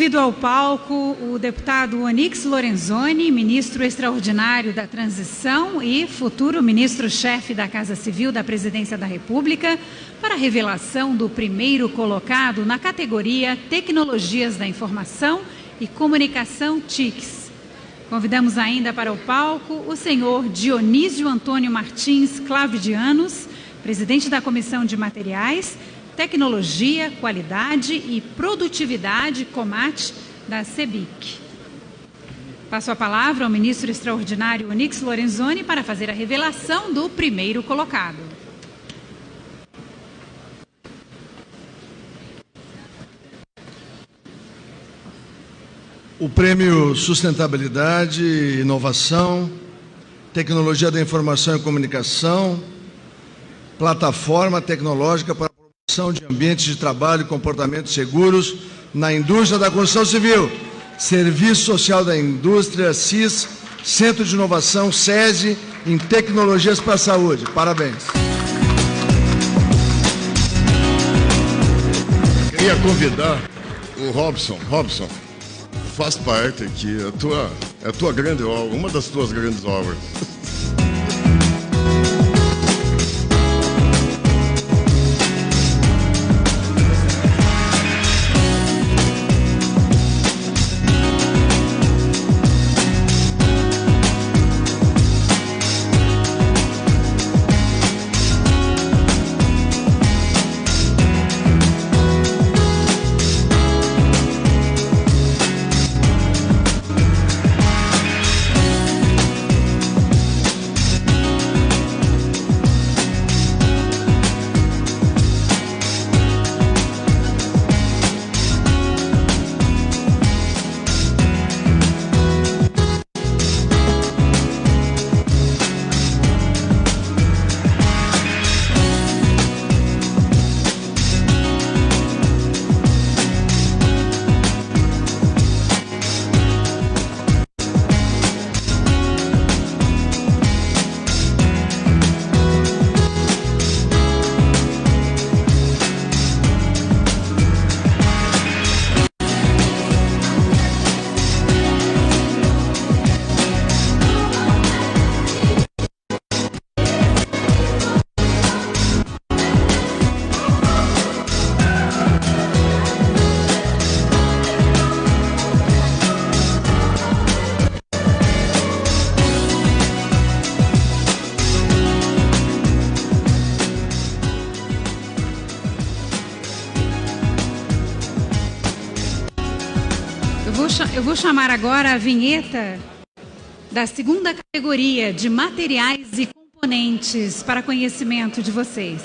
Convido ao palco o deputado Onyx Lorenzoni, ministro extraordinário da Transição e futuro ministro-chefe da Casa Civil da Presidência da República, para a revelação do primeiro colocado na categoria Tecnologias da Informação e Comunicação TICs. Convidamos ainda para o palco o senhor Dionísio Antônio Martins Clavidianos, presidente da Comissão de Materiais, Tecnologia, Qualidade e Produtividade, COMAT, da CEBIC. Passo a palavra ao ministro extraordinário Onyx Lorenzoni para fazer a revelação do primeiro colocado. O Prêmio Sustentabilidade, Inovação, Tecnologia da Informação e Comunicação, Plataforma Tecnológica para de ambientes de trabalho e comportamentos seguros na indústria da construção civil, Serviço Social da Indústria, CIS, Centro de Inovação, SESI, em Tecnologias para a Saúde. Parabéns. Queria convidar o Robson, faz parte aqui, é a tua grande obra, uma das tuas grandes obras. Eu vou chamar agora a vinheta da segunda categoria de materiais e componentes para conhecimento de vocês.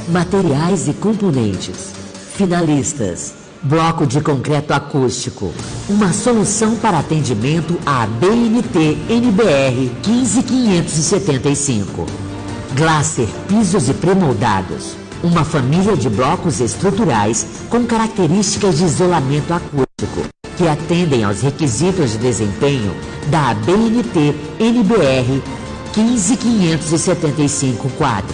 Materiais e componentes. Finalistas. Bloco de concreto acústico. Uma solução para atendimento à BNT NBR 15575. Glaser pisos e premoldados. Uma família de blocos estruturais com características de isolamento acústico que atendem aos requisitos de desempenho da BNT NBR 15575-4,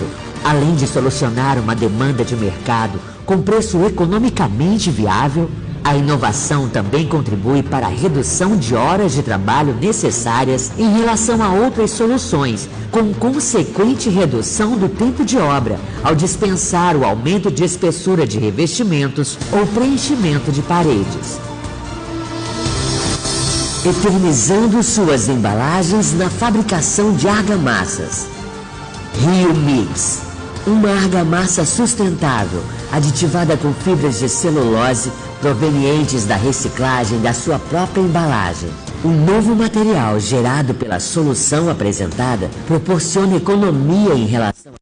além de solucionar uma demanda de mercado com preço economicamente viável. A inovação também contribui para a redução de horas de trabalho necessárias em relação a outras soluções, com consequente redução do tempo de obra, ao dispensar o aumento de espessura de revestimentos ou preenchimento de paredes. Eternizando suas embalagens na fabricação de argamassas. Rio Mix. Uma argamassa sustentável, aditivada com fibras de celulose provenientes da reciclagem da sua própria embalagem. O novo material gerado pela solução apresentada proporciona economia em relação às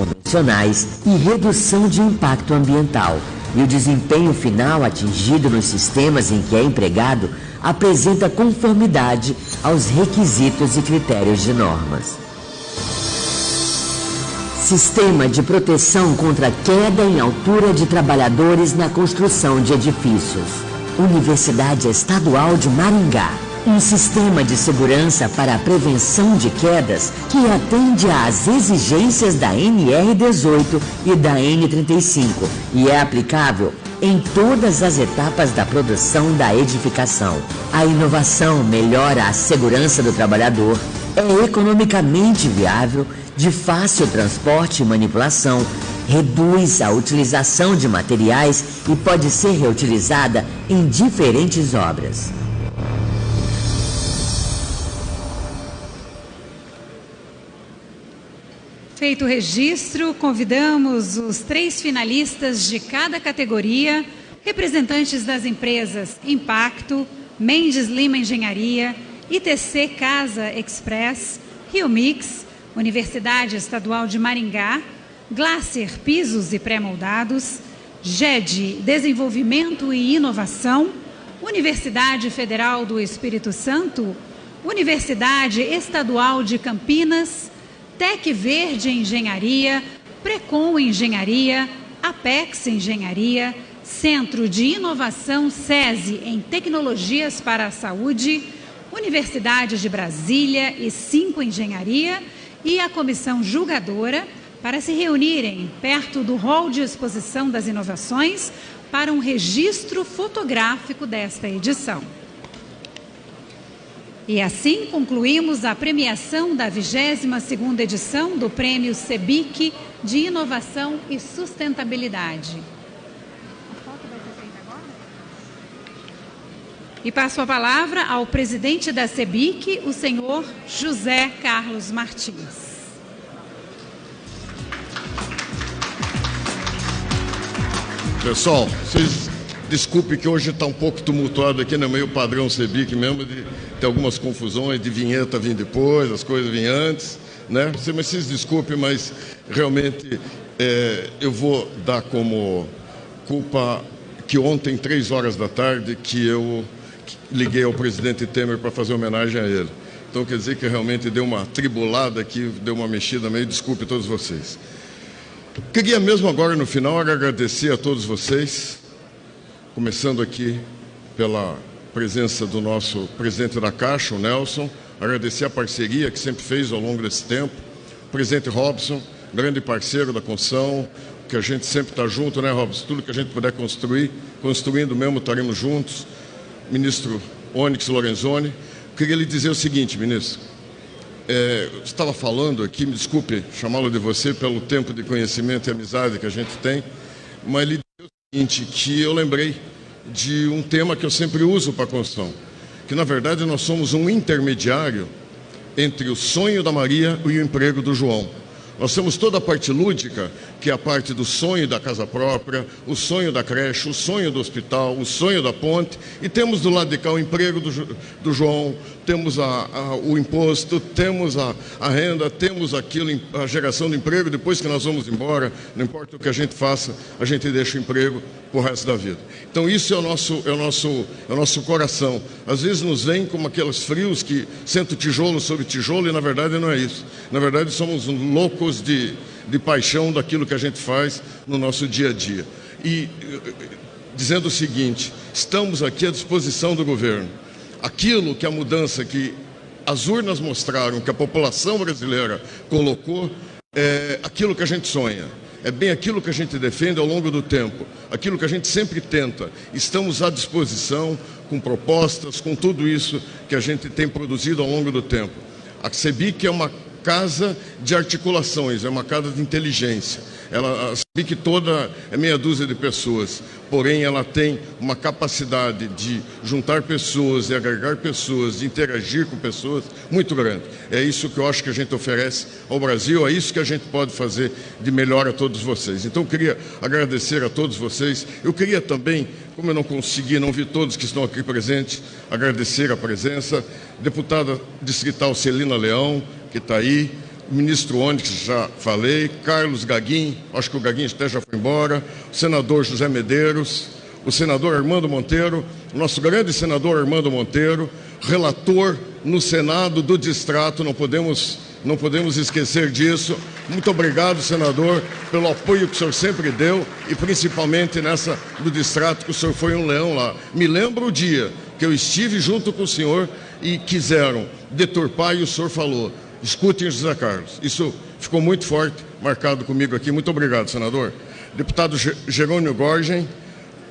convencionais e redução de impacto ambiental. E o desempenho final atingido nos sistemas em que é empregado apresenta conformidade aos requisitos e critérios de normas. Sistema de proteção contra queda em altura de trabalhadores na construção de edifícios. Universidade Estadual de Maringá. Um sistema de segurança para a prevenção de quedas que atende às exigências da NR18 e da N35 e é aplicável em todas as etapas da produção da edificação. A inovação melhora a segurança do trabalhador, é economicamente viável, de fácil transporte e manipulação, reduz a utilização de materiais e pode ser reutilizada em diferentes obras. Feito o registro, convidamos os 3 finalistas de cada categoria, representantes das empresas Impacto, Mendes Lima Engenharia, ITC Casa Express, Rio Mix, Universidade Estadual de Maringá, Glaser Pisos e Pré-Moldados, GED Desenvolvimento e Inovação, Universidade Federal do Espírito Santo, Universidade Estadual de Campinas, Tec Verde Engenharia, Precon Engenharia, Apex Engenharia, Centro de Inovação SESI em Tecnologias para a Saúde, Universidade de Brasília e 5 Engenharia e a comissão julgadora para se reunirem perto do hall de exposição das inovações para um registro fotográfico desta edição. E assim concluímos a premiação da 22ª edição do Prêmio CEBIC de Inovação e Sustentabilidade. E passo a palavra ao presidente da CEBIC, o senhor José Carlos Martins. Pessoal, vocês desculpem que hoje está um pouco tumultuado aqui, no meio padrão CEBIC mesmo, de ter algumas confusões, de vinheta vir depois, as coisas vir antes, né? Mas vocês desculpem, mas realmente eu vou dar como culpa que ontem, 3 horas da tarde, que eu liguei ao presidente Temer para fazer homenagem a ele. Então quer dizer que realmente deu uma tribulada aqui, deu uma mexida meio, desculpe a todos vocês. Queria mesmo agora no final agradecer a todos vocês, começando aqui pela presença do nosso presidente da Caixa, o Nelson, agradecer a parceria que sempre fez ao longo desse tempo, o presidente Robson, grande parceiro da construção, que a gente sempre está junto, né, Robson? Tudo que a gente puder construir, construindo mesmo, estaremos juntos. Ministro Onyx Lorenzoni, queria lhe dizer o seguinte, ministro, eu estava falando aqui, me desculpe chamá-lo de você pelo tempo de conhecimento e amizade que a gente tem, mas ele disse o seguinte, que eu lembrei de um tema que eu sempre uso para a construção, que na verdade nós somos um intermediário entre o sonho da Maria e o emprego do João. Nós temos toda a parte lúdica, que é a parte do sonho da casa própria, o sonho da creche, o sonho do hospital, o sonho da ponte, e temos do lado de cá o emprego do João, temos o imposto, temos a renda, temos aquilo, a geração de emprego. Depois que nós vamos embora, não importa o que a gente faça, a gente deixa o emprego para o resto da vida. Então isso é o nosso coração. Às vezes nos vem como aqueles frios que sentam tijolo sobre tijolo, e na verdade não é isso. Na verdade somos loucos de paixão daquilo que a gente faz no nosso dia a dia. E dizendo o seguinte, estamos aqui à disposição do governo. Aquilo que a mudança que as urnas mostraram, que a população brasileira colocou, é aquilo que a gente sonha. É bem aquilo que a gente defende ao longo do tempo, aquilo que a gente sempre tenta. Estamos à disposição com propostas, com tudo isso que a gente tem produzido ao longo do tempo. A CEBIC é uma casa de articulações, é uma casa de inteligência. A CEBIC toda é meia dúzia de pessoas, porém ela tem uma capacidade de juntar pessoas, de agregar pessoas, de interagir com pessoas muito grande. É isso que eu acho que a gente oferece ao Brasil, é isso que a gente pode fazer de melhor a todos vocês. Então eu queria agradecer a todos vocês. Eu queria também, como eu não vi todos que estão aqui presentes, agradecer a presença. Deputada distrital Celina Leão, que está aí, o ministro Onyx, já falei, Carlos Gaguin, acho que o Gaguin até já foi embora, o senador José Medeiros, o senador Armando Monteiro, o nosso grande senador Armando Monteiro, relator no Senado do Distrato, não podemos esquecer disso. Muito obrigado, senador, pelo apoio que o senhor sempre deu, e principalmente nessa do Distrato, que o senhor foi um leão lá. Me lembro o dia que eu estive junto com o senhor e quiseram deturpar, e o senhor falou: escutem José Carlos. Isso ficou muito forte, marcado comigo aqui. Muito obrigado, senador. Deputado Jerônimo Gorgen,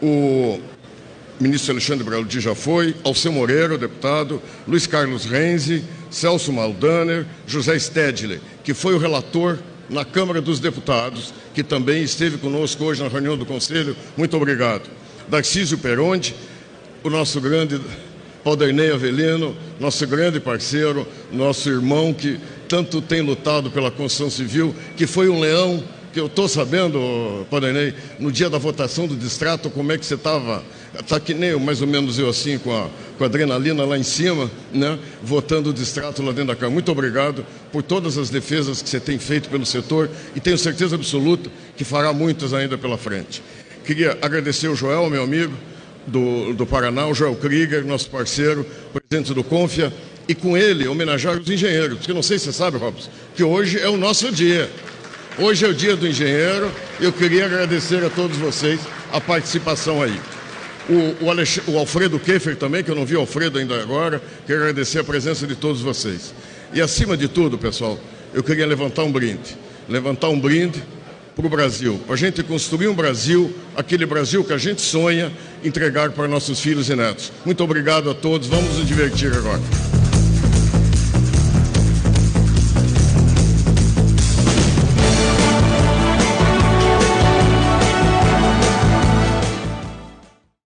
o ministro Alexandre Brauldi já foi, Alceu Moreira, deputado, Luiz Carlos Renzi, Celso Maldaner, José Stedley, que foi o relator na Câmara dos Deputados, que também esteve conosco hoje na reunião do Conselho. Muito obrigado. Darcísio Peronde, o nosso grande Alderney Avelino, nosso grande parceiro, nosso irmão que tanto tem lutado pela construção civil, que foi um leão, que eu estou sabendo, Alderney, no dia da votação do Distrato, como é que você estava. Está que nem mais ou menos eu assim, com a adrenalina lá em cima, né, votando o Distrato lá dentro da Câmara. Muito obrigado por todas as defesas que você tem feito pelo setor, e tenho certeza absoluta que fará muitas ainda pela frente. Queria agradecer o Joel, meu amigo, do Paraná, o Joel Krieger, nosso parceiro, presidente do Confia, e com ele homenagear os engenheiros, porque não sei se você sabe, Robson, que hoje é o nosso dia. Hoje é o dia do engenheiro. Eu queria agradecer a todos vocês a participação aí. O Alfredo Keffer também, que eu não vi o Alfredo ainda agora, quero agradecer a presença de todos vocês. E acima de tudo, pessoal, eu queria levantar um brinde para o Brasil, para a gente construir um Brasil, aquele Brasil que a gente sonha entregar para nossos filhos e netos. Muito obrigado a todos, vamos nos divertir agora.